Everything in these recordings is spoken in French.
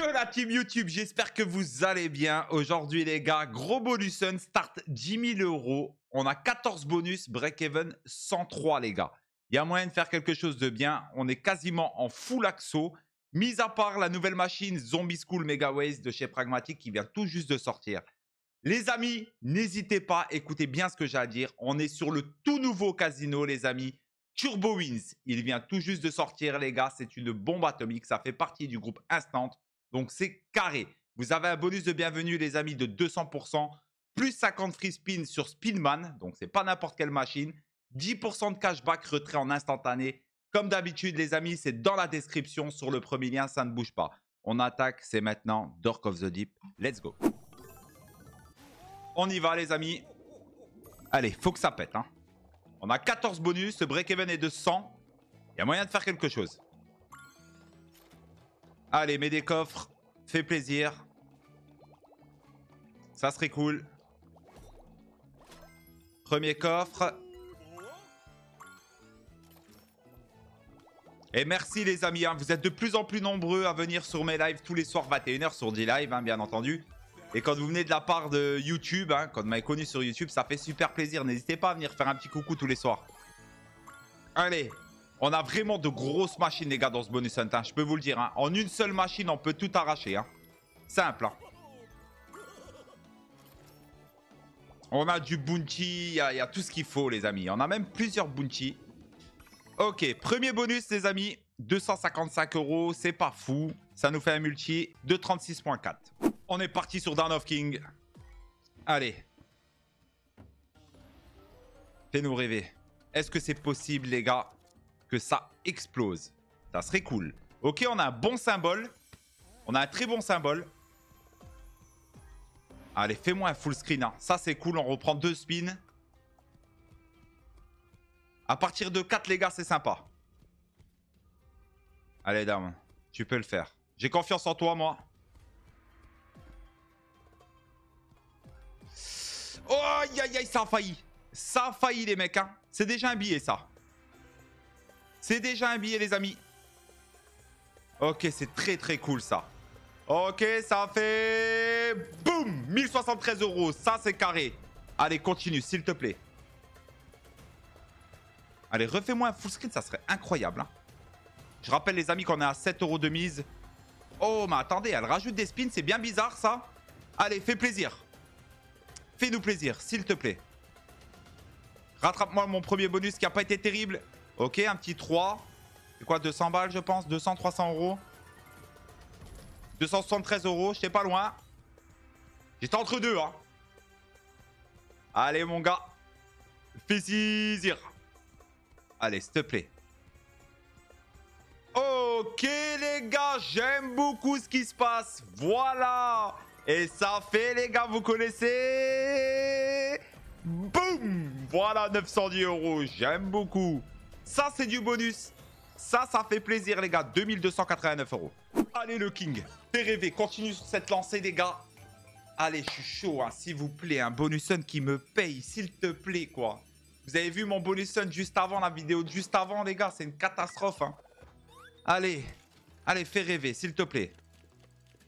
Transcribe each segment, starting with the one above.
Yo la team YouTube, j'espère que vous allez bien. Aujourd'hui les gars, gros bonus start 10 000 euros. On a 14 bonus, break-even 103 les gars. Il y a moyen de faire quelque chose de bien. On est quasiment en full axo. Mis à part la nouvelle machine Zombie School Mega Waste de chez Pragmatic qui vient tout juste de sortir. Les amis, n'hésitez pas, écoutez bien ce que j'ai à dire. On est sur le tout nouveau casino les amis. Turbo Wins, il vient tout juste de sortir les gars. C'est une bombe atomique, ça fait partie du groupe Instant. Donc, c'est carré. Vous avez un bonus de bienvenue, les amis, de 200%, plus 50 free spin sur Spinman. Donc, c'est pas n'importe quelle machine. 10% de cashback retrait en instantané. Comme d'habitude, les amis, c'est dans la description. Sur le premier lien, ça ne bouge pas. On attaque, c'est maintenant Dork of the Deep. Let's go. On y va, les amis. Allez, faut que ça pète. Hein. On a 14 bonus. Ce break-even est de 100. Il y a moyen de faire quelque chose. Allez, mets des coffres. Fais plaisir. Ça serait cool. Premier coffre. Et merci les amis. Hein. Vous êtes de plus en plus nombreux à venir sur mes lives tous les soirs 21h sur D-Live, hein, bien entendu. Et quand vous venez de la part de YouTube, hein, quand vous m'avez connu sur YouTube, ça fait super plaisir. N'hésitez pas à venir faire un petit coucou tous les soirs. Allez. On a vraiment de grosses machines, les gars, dans ce bonus hunt. Hein, je peux vous le dire. Hein. En une seule machine, on peut tout arracher. Hein. Simple. Hein. On a du bounty. Il y a tout ce qu'il faut, les amis. On a même plusieurs bounty. Ok, premier bonus, les amis. 255 euros. C'est pas fou. Ça nous fait un multi de 36.4. On est parti sur Dawn of King. Allez. Fais-nous rêver. Est-ce que c'est possible, les gars, que ça explose? Ça serait cool. Ok, on a un bon symbole. On a un très bon symbole. Allez, fais-moi un full screen. Hein. Ça, c'est cool. On reprend 2 spins. À partir de 4, les gars, c'est sympa. Allez, dame. Tu peux le faire. J'ai confiance en toi, moi. Oh, aïe, aïe, aïe, ça a failli. Ça a failli, les mecs. Hein. C'est déjà un billet, ça. C'est déjà un billet, les amis. Ok, c'est très, très cool, ça. Ok, ça fait... Boum 1073 euros. Ça, c'est carré. Allez, continue, s'il te plaît. Allez, refais-moi un full screen. Ça serait incroyable. Hein. Je rappelle, les amis, qu'on est à 7 euros de mise. Oh, mais attendez, elle rajoute des spins. C'est bien bizarre, ça. Allez, fais plaisir. Fais-nous plaisir, s'il te plaît. Rattrape-moi mon premier bonus qui n'a pas été terrible. Ok, un petit 3. C'est quoi, 200 balles, je pense? 200, 300 euros. 273 euros, j'étais pas loin. J'étais entre deux, hein. Allez, mon gars. Fais plaisir. Allez, s'il te plaît. Ok, les gars, j'aime beaucoup ce qui se passe. Voilà. Et ça fait, les gars, vous connaissez... Boum. Voilà, 910 euros. J'aime beaucoup. Ça, c'est du bonus. Ça fait plaisir, les gars. 2289 euros. Allez, le King. Fais rêver. Continue sur cette lancée, les gars. Allez, je suis chaud, hein. S'il vous plaît. Un bonus sun qui me paye, s'il te plaît, quoi. Vous avez vu mon bonus sun juste avant, la vidéo de juste avant, les gars. C'est une catastrophe, hein. Allez. Allez, fais rêver, s'il te plaît.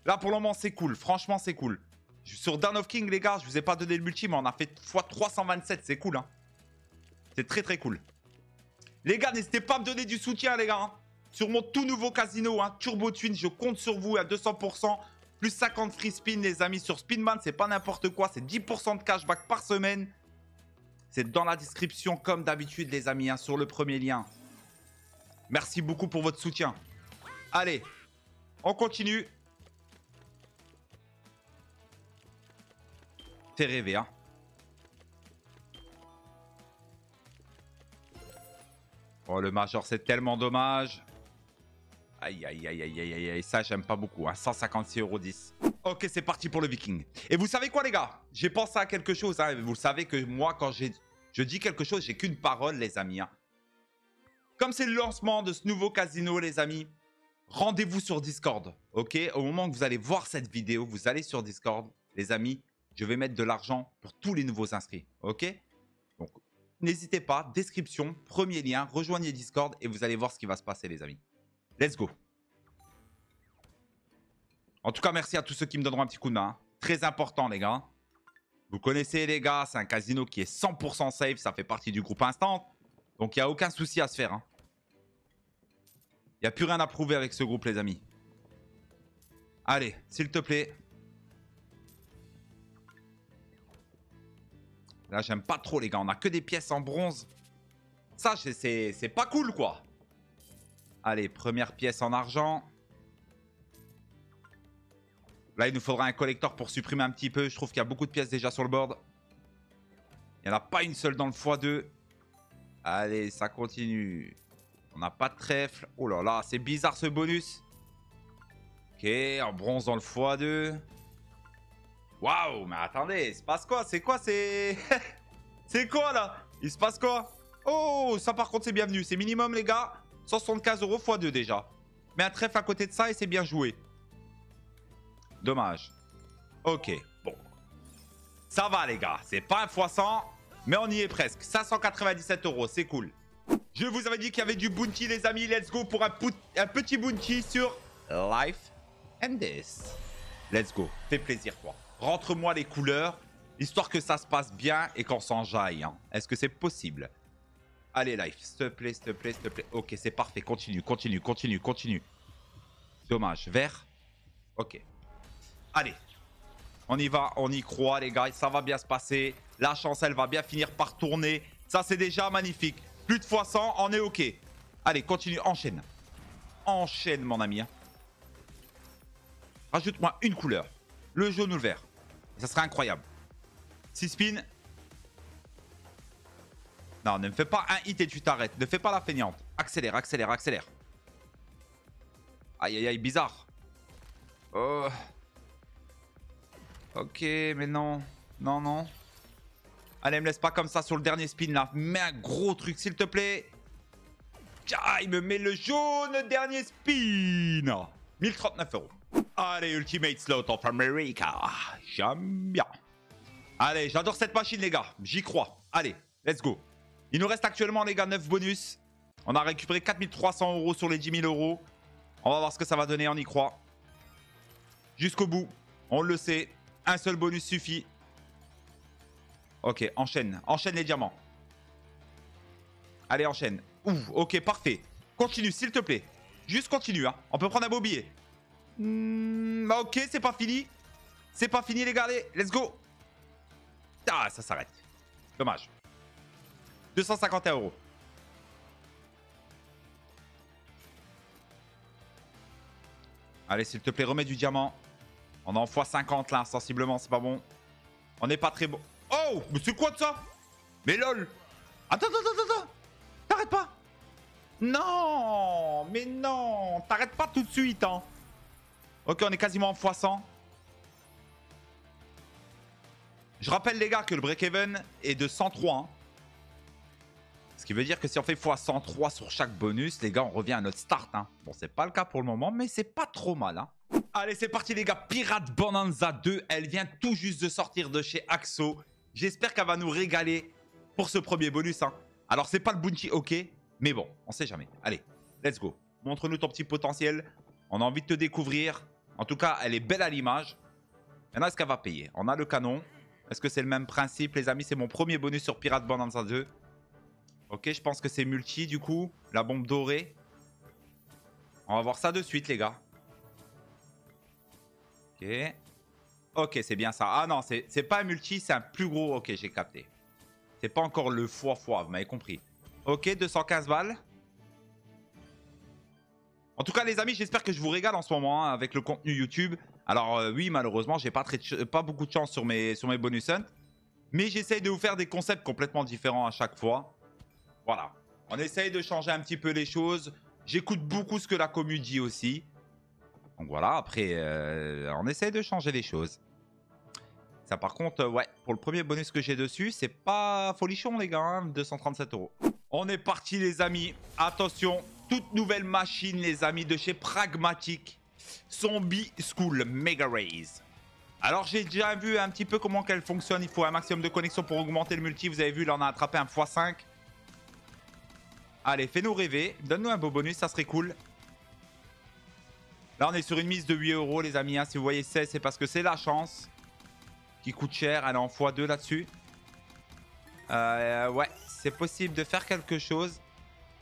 Là, pour le moment, c'est cool. Franchement, c'est cool. Sur Dawn of King, les gars, je vous ai pas donné le multi, mais on a fait x327. C'est cool, hein. C'est très, très cool. Les gars, n'hésitez pas à me donner du soutien, les gars. Hein. Sur mon tout nouveau casino, hein, Turbo Twin, je compte sur vous à 200%. Plus 50 free spin, les amis, sur Spinman. C'est pas n'importe quoi. C'est 10% de cashback par semaine. C'est dans la description, comme d'habitude, les amis, hein, sur le premier lien. Merci beaucoup pour votre soutien. Allez, on continue. Fais rêver, hein. Oh, le Major, c'est tellement dommage. Aïe, aïe, aïe, aïe, aïe, aïe. Ça, j'aime pas beaucoup. Hein. 156,10 €. Ok, c'est parti pour le Viking. Et vous savez quoi, les gars? J'ai pensé à quelque chose. Hein. Vous savez que moi, quand je dis quelque chose, j'ai qu'une parole, les amis. Hein. Comme c'est le lancement de ce nouveau casino, les amis, rendez-vous sur Discord. Ok? Au moment que vous allez voir cette vidéo, vous allez sur Discord. Les amis, je vais mettre de l'argent pour tous les nouveaux inscrits. Ok? Donc, n'hésitez pas, description, premier lien, rejoignez Discord et vous allez voir ce qui va se passer, les amis. Let's go. En tout cas, merci à tous ceux qui me donneront un petit coup de main. Très important, les gars. Vous connaissez, les gars, c'est un casino qui est 100% safe. Ça fait partie du groupe Instant. Donc, il n'y a aucun souci à se faire. Hein. Il n'y a plus rien à prouver avec ce groupe, les amis. Allez, s'il te plaît. Là, j'aime pas trop, les gars. On a que des pièces en bronze. Ça, c'est pas cool, quoi. Allez, première pièce en argent. Là, il nous faudra un collector pour supprimer un petit peu. Je trouve qu'il y a beaucoup de pièces déjà sur le board. Il n'y en a pas une seule dans le x2. Allez, ça continue. On n'a pas de trèfle. Oh là là, c'est bizarre ce bonus. Ok, en bronze dans le x2. Waouh, mais attendez, il se passe quoi? C'est quoi? C'est quoi là? Il se passe quoi? Oh, ça par contre c'est bienvenu. C'est minimum les gars. 175 € x2 déjà. Mais un trèfle à côté de ça et c'est bien joué. Dommage. Ok, bon. Ça va les gars. C'est pas un x100, mais on y est presque. 597 €, c'est cool. Je vous avais dit qu'il y avait du bounty les amis. Let's go pour un petit bounty sur Life and Death. Let's go. Fais plaisir toi. Rentre-moi les couleurs, histoire que ça se passe bien et qu'on s'enjaille. Hein. Est-ce que c'est possible? Allez, Life, s'il te plaît, s'il te plaît, s'il te plaît. Ok, c'est parfait. Continue, continue, continue, continue. Dommage. Vert. Ok. Allez. On y va, on y croit, les gars. Ça va bien se passer. La chance, elle va bien finir par tourner. Ça, c'est déjà magnifique. Plus de x100, on est ok. Allez, continue, enchaîne. Enchaîne, mon ami. Hein. Rajoute-moi une couleur. Le jaune ou le vert. Ça serait incroyable. 6 spins. Non, ne me fais pas un hit et tu t'arrêtes. Ne fais pas la feignante. Accélère, accélère, accélère. Aïe, aïe, aïe, bizarre. Oh. Ok, mais non. Non, non. Allez, me laisse pas comme ça sur le dernier spin là. Mets un gros truc, s'il te plaît. Ah, il me met le jaune dernier spin. 1039 €. Allez, Ultimate Slot of America. J'aime bien. Allez, j'adore cette machine, les gars. J'y crois. Allez, let's go. Il nous reste actuellement, les gars, 9 bonus. On a récupéré 4300 € sur les 10 000 €. On va voir ce que ça va donner, on y croit. Jusqu'au bout. On le sait. Un seul bonus suffit. Ok, enchaîne. Enchaîne les diamants. Allez, enchaîne. Ouh, ok, parfait. Continue, s'il te plaît. Juste continue, hein. On peut prendre un beau billet. Ok, c'est pas fini. C'est pas fini, les gars. Allez, let's go. Ah, ça s'arrête. Dommage. 251 €. Allez, s'il te plaît, remets du diamant. On est en x50 là, sensiblement, c'est pas bon. On n'est pas très bon. Oh, mais c'est quoi de ça? Mais lol. Attends, attends, attends, attends. T'arrêtes pas. Non, mais non. T'arrêtes pas tout de suite, hein. Ok, on est quasiment en x100. Je rappelle, les gars, que le break-even est de 103. Hein. Ce qui veut dire que si on fait x103 sur chaque bonus, les gars, on revient à notre start. Hein. Bon, c'est pas le cas pour le moment, mais c'est pas trop mal. Hein. Allez, c'est parti, les gars. Pirate Bonanza 2, elle vient tout juste de sortir de chez Axo. J'espère qu'elle va nous régaler pour ce premier bonus. Hein. Alors, c'est pas le bounty, ok. Mais bon, on sait jamais. Allez, let's go. Montre-nous ton petit potentiel. On a envie de te découvrir. En tout cas, elle est belle à l'image. Maintenant, est-ce qu'elle va payer? On a le canon. Est-ce que c'est le même principe, les amis? C'est mon premier bonus sur Pirate Bonanza 2. Ok, je pense que c'est multi, du coup. La bombe dorée. On va voir ça de suite, les gars. Ok. Ok, c'est bien ça. Ah non, c'est pas un multi, c'est un plus gros. Ok, j'ai capté. C'est pas encore le x-x, vous m'avez compris. Ok, 215 balles. En tout cas, les amis, j'espère que je vous régale en ce moment hein, avec le contenu YouTube. Alors oui, malheureusement, j'ai pas beaucoup de chance sur mes bonus hunt. Mais j'essaye de vous faire des concepts complètement différents à chaque fois. Voilà. On essaye de changer un petit peu les choses. J'écoute beaucoup ce que la commu dit aussi. Donc voilà, après, on essaye de changer les choses. Ça par contre, ouais, pour le premier bonus que j'ai dessus, c'est pas folichon les gars, hein, 237 €. On est parti les amis. Attention, toute nouvelle machine les amis de chez Pragmatic. Zombie School Mega Raise. Alors j'ai déjà vu un petit peu comment qu'elle fonctionne. Il faut un maximum de connexion pour augmenter le multi. Vous avez vu, là on a attrapé un x5. Allez, fais-nous rêver. Donne-nous un beau bonus, ça serait cool. Là, on est sur une mise de 8 euros, les amis. Hein. Si vous voyez 16, c'est parce que c'est la chance qui coûte cher. Elle est en x2 là-dessus. Ouais, c'est possible de faire quelque chose.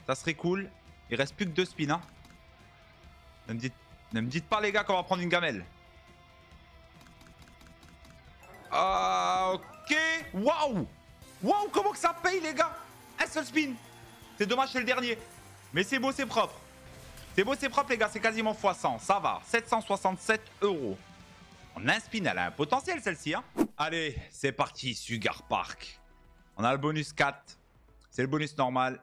Ça serait cool. Il reste plus que 2 spins. Hein. Ne me dites pas, les gars, qu'on va prendre une gamelle. Ok. Waouh. Waouh, comment que ça paye, les gars. Un seul spin. C'est dommage, c'est le dernier. Mais c'est beau, c'est propre. C'est beau, c'est propre, les gars. C'est quasiment x100. Ça va. 767 euros. On a un spin. Elle a un potentiel, celle-ci. Hein. Allez, c'est parti. Sugar Park. On a le bonus 4. C'est le bonus normal.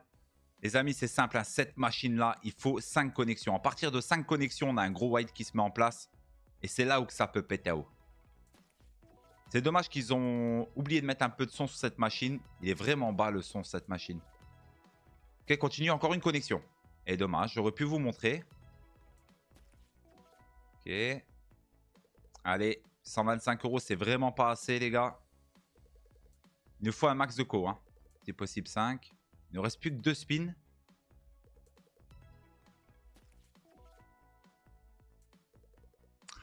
Les amis, c'est simple. Hein. Cette machine-là, il faut 5 connexions. À partir de 5 connexions, on a un gros white qui se met en place. Et c'est là où ça peut péter à haut. C'est dommage qu'ils ont oublié de mettre un peu de son sur cette machine. Il est vraiment bas, le son sur cette machine. Ok, continue. Encore une connexion. Et dommage, j'aurais pu vous montrer. Ok. Allez, 125 euros, c'est vraiment pas assez, les gars. Il nous faut un max de co. Hein. C'est possible 5. Il ne reste plus que 2 spins.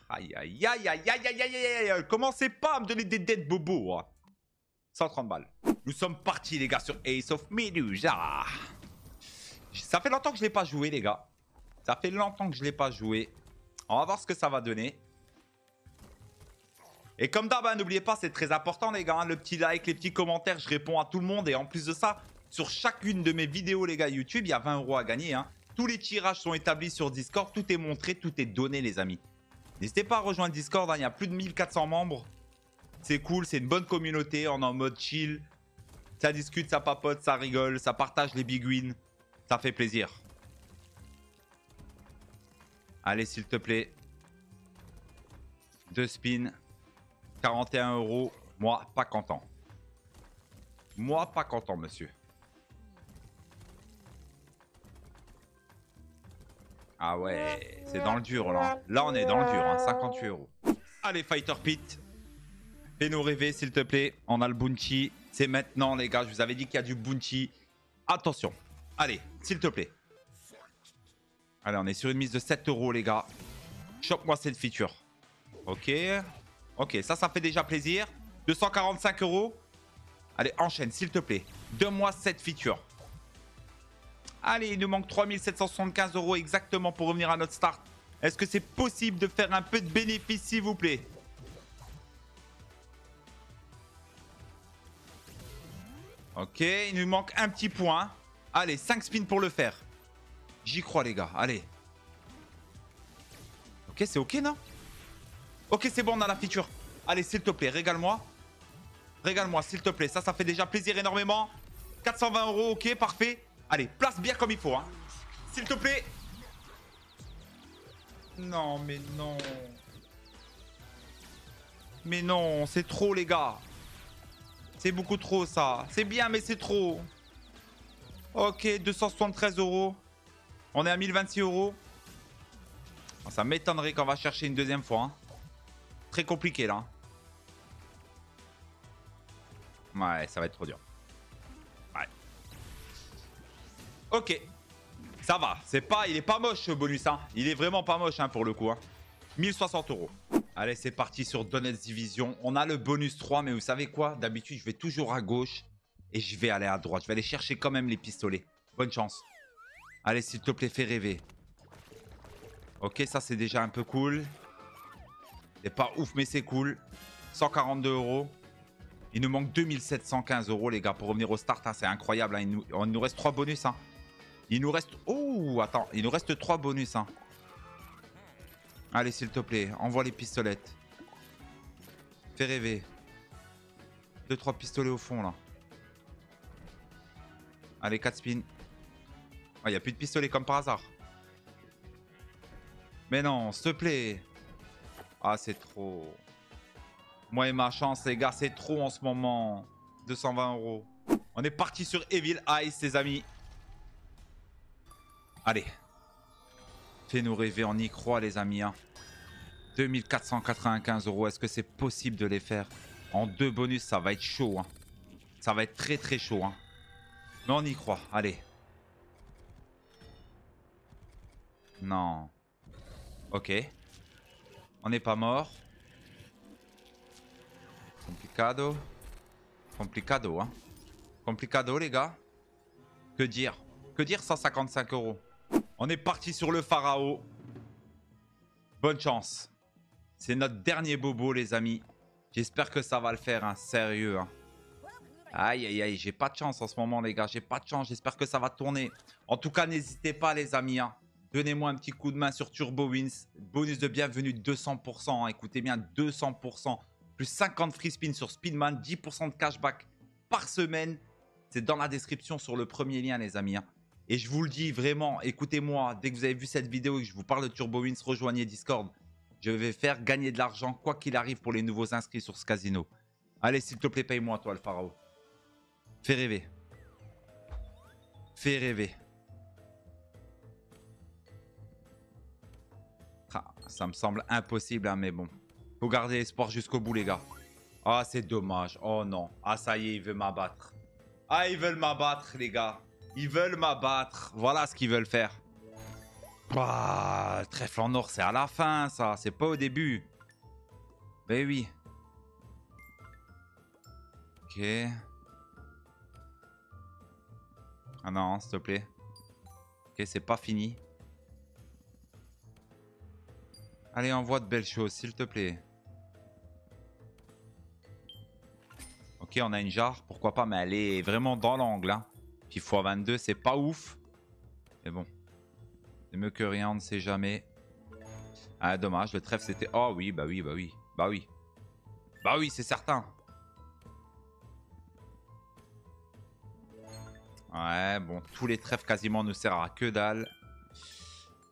Aïe, aïe, aïe, aïe, aïe, aïe, aïe, aïe. Commencez pas à me donner des dettes bobos. Hein. 130 balles. Nous sommes partis, les gars, sur Ace of Medusa. Ça fait longtemps que je ne l'ai pas joué, les gars. Ça fait longtemps que je ne l'ai pas joué. On va voir ce que ça va donner. Et comme d'hab, hein, n'oubliez pas, c'est très important, les gars. Hein, le petit like, les petits commentaires, je réponds à tout le monde. Et en plus de ça, sur chacune de mes vidéos, les gars, YouTube, il y a 20 euros à gagner. Hein. Tous les tirages sont établis sur Discord. Tout est montré, tout est donné, les amis. N'hésitez pas à rejoindre Discord. Hein, il y a plus de 1400 membres. C'est cool, c'est une bonne communauté. On est en mode chill. Ça discute, ça papote, ça rigole, ça partage les big wins. Ça fait plaisir. Allez, s'il te plaît. 2 spins. 41 euros. Moi, pas content. Moi, pas content, monsieur. Ah ouais, c'est dans le dur, là. Là, on est dans le dur, hein. 58 euros. Allez, Fighter Pit. Fais-nous rêver, s'il te plaît. On a le bounty. C'est maintenant, les gars. Je vous avais dit qu'il y a du bounty. Attention. Allez, s'il te plaît. Allez, on est sur une mise de 7 euros, les gars. Chope-moi cette feature. Ok. Ok, ça fait déjà plaisir. 245 euros. Allez, enchaîne, s'il te plaît. Donne-moi cette feature. Allez, il nous manque 3775 euros exactement pour revenir à notre start. Est-ce que c'est possible de faire un peu de bénéfice, s'il vous plaît? Ok, il nous manque un petit point. Allez, 5 spins pour le faire. J'y crois, les gars. Allez. Ok, c'est ok, non? Ok, c'est bon, on a la feature. Allez, s'il te plaît, régale-moi. Régale-moi, s'il te plaît. Ça fait déjà plaisir énormément. 420 euros, ok, parfait. Allez, place bien comme il faut, hein. S'il te plaît. Non, mais non. Mais non, c'est trop, les gars. C'est beaucoup trop, ça. C'est bien, mais c'est trop. Ok, 273 euros. On est à 1026 euros. Ça m'étonnerait qu'on va chercher une deuxième fois. Hein. Très compliqué, là. Ouais, ça va être trop dur. Ouais. Ok. Ça va. Il est pas moche, ce bonus. Hein. Il est vraiment pas moche, hein, pour le coup. Hein. 1060 euros. Allez, c'est parti sur Donetsk Division. On a le bonus 3, mais vous savez quoi? D'habitude, je vais toujours à gauche et je vais aller à droite. Je vais aller chercher quand même les pistolets. Bonne chance. Allez, s'il te plaît, fais rêver. Ok, ça, c'est déjà un peu cool. C'est pas ouf, mais c'est cool. 142 euros. Il nous manque 2715 euros, les gars, pour revenir au start. Hein. C'est incroyable. Hein. Il nous reste 3 bonus. Hein. Il nous reste... Oh, attends. Il nous reste 3 bonus. Hein. Allez, s'il te plaît, envoie les pistolettes. Fais rêver. 2-3 pistolets au fond, là. Allez, 4 spins. Il n'y a plus de pistolets comme par hasard. Mais non, s'il te plaît. Ah, c'est trop. Moi et ma chance, les gars, c'est trop en ce moment. 220 euros. On est parti sur Evil Ice, les amis. Allez. Fais-nous rêver, on y croit, les amis. Hein. 2495 euros. Est-ce que c'est possible de les faire? En 2 bonus, ça va être chaud. Hein. Ça va être très, très chaud. Hein. Mais on y croit. Allez. Non. Ok. On n'est pas mort. Complicado. Complicado, hein. Complicado, les gars. Que dire? Que dire 155 €. On est parti sur le Pharaon. Bonne chance. C'est notre dernier bobo, les amis. J'espère que ça va le faire, hein. Sérieux, hein. Aïe, aïe, aïe. J'ai pas de chance en ce moment, les gars. J'ai pas de chance. J'espère que ça va tourner. En tout cas, n'hésitez pas, les amis, hein. Donnez-moi un petit coup de main sur Turbo Wins. Bonus de bienvenue de 200%. Hein. Écoutez bien, 200%. Plus 50 free spin sur Speedman. 10% de cashback par semaine. C'est dans la description sur le premier lien, les amis. Hein. Et je vous le dis vraiment, écoutez-moi. Dès que vous avez vu cette vidéo et que je vous parle de Turbo Wins, rejoignez Discord. Je vais faire gagner de l'argent, quoi qu'il arrive, pour les nouveaux inscrits sur ce casino. Allez, s'il te plaît, paye-moi, toi, le Pharaon. Fais rêver. Fais rêver. Ah, ça me semble impossible, hein, mais bon. Faut garder espoir jusqu'au bout, les gars. Ah, c'est dommage. Oh non. Ah, ça y est, ils veulent m'abattre. Ah, ils veulent m'abattre, les gars. Ils veulent m'abattre. Voilà ce qu'ils veulent faire. Ah, le trèfle en or, c'est à la fin, ça. C'est pas au début. Ben oui. Ok. Ah non, s'il te plaît. Ok, c'est pas fini. Allez, envoie de belles choses, s'il te plaît. Ok, on a une jarre, pourquoi pas, mais elle est vraiment dans l'angle. Hein. Puis x22, c'est pas ouf. Mais bon. C'est mieux que rien, on ne sait jamais. Ah, dommage, le trèfle c'était... Oh oui, bah oui, bah oui. Bah oui. Bah oui, c'est certain. Ouais, bon, tous les trèfles quasiment ne servent à que dalle.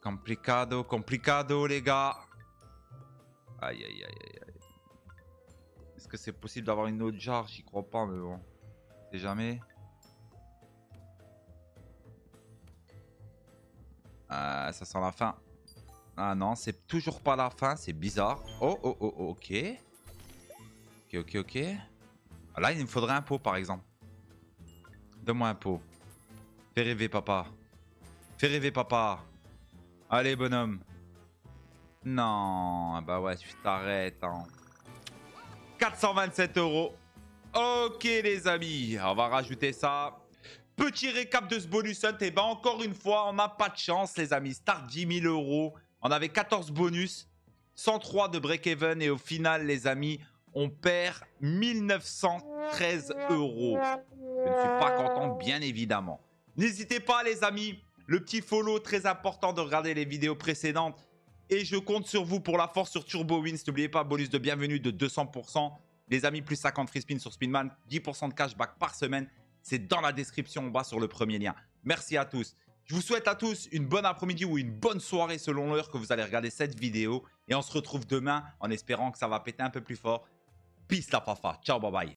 Complicado, complicado, les gars. Aïe, aïe, aïe, aïe, aïe. Est-ce que c'est possible d'avoir une autre jarre? J'y crois pas, mais bon. C'est jamais. Ça sent la fin. Ah non, c'est toujours pas la fin, c'est bizarre. Oh, oh, oh, oh, ok. Ok, ok, ok. Là, il me faudrait un pot, par exemple. Donne-moi un pot. Fais rêver, papa. Fais rêver, papa. Allez, bonhomme. Non, bah ouais, tu t'arrêtes. Hein. 427 €. Ok, les amis, on va rajouter ça. Petit récap de ce bonus hunt. Et ben encore une fois, on n'a pas de chance, les amis. Start 10 000 €. On avait 14 bonus, 103 de break-even. Et au final, les amis, on perd 1913 €. Je ne suis pas content, bien évidemment. N'hésitez pas, les amis. Le petit follow, très important de regarder les vidéos précédentes. Et je compte sur vous pour la force sur Turbo Wins. N'oubliez pas, bonus de bienvenue de 200%. Les amis, plus 50 free spin sur Spinman. 10% de cashback par semaine. C'est dans la description en bas sur le premier lien. Merci à tous. Je vous souhaite à tous une bonne après-midi ou une bonne soirée selon l'heure que vous allez regarder cette vidéo. Et on se retrouve demain en espérant que ça va péter un peu plus fort. Peace la fafa. Ciao, bye bye.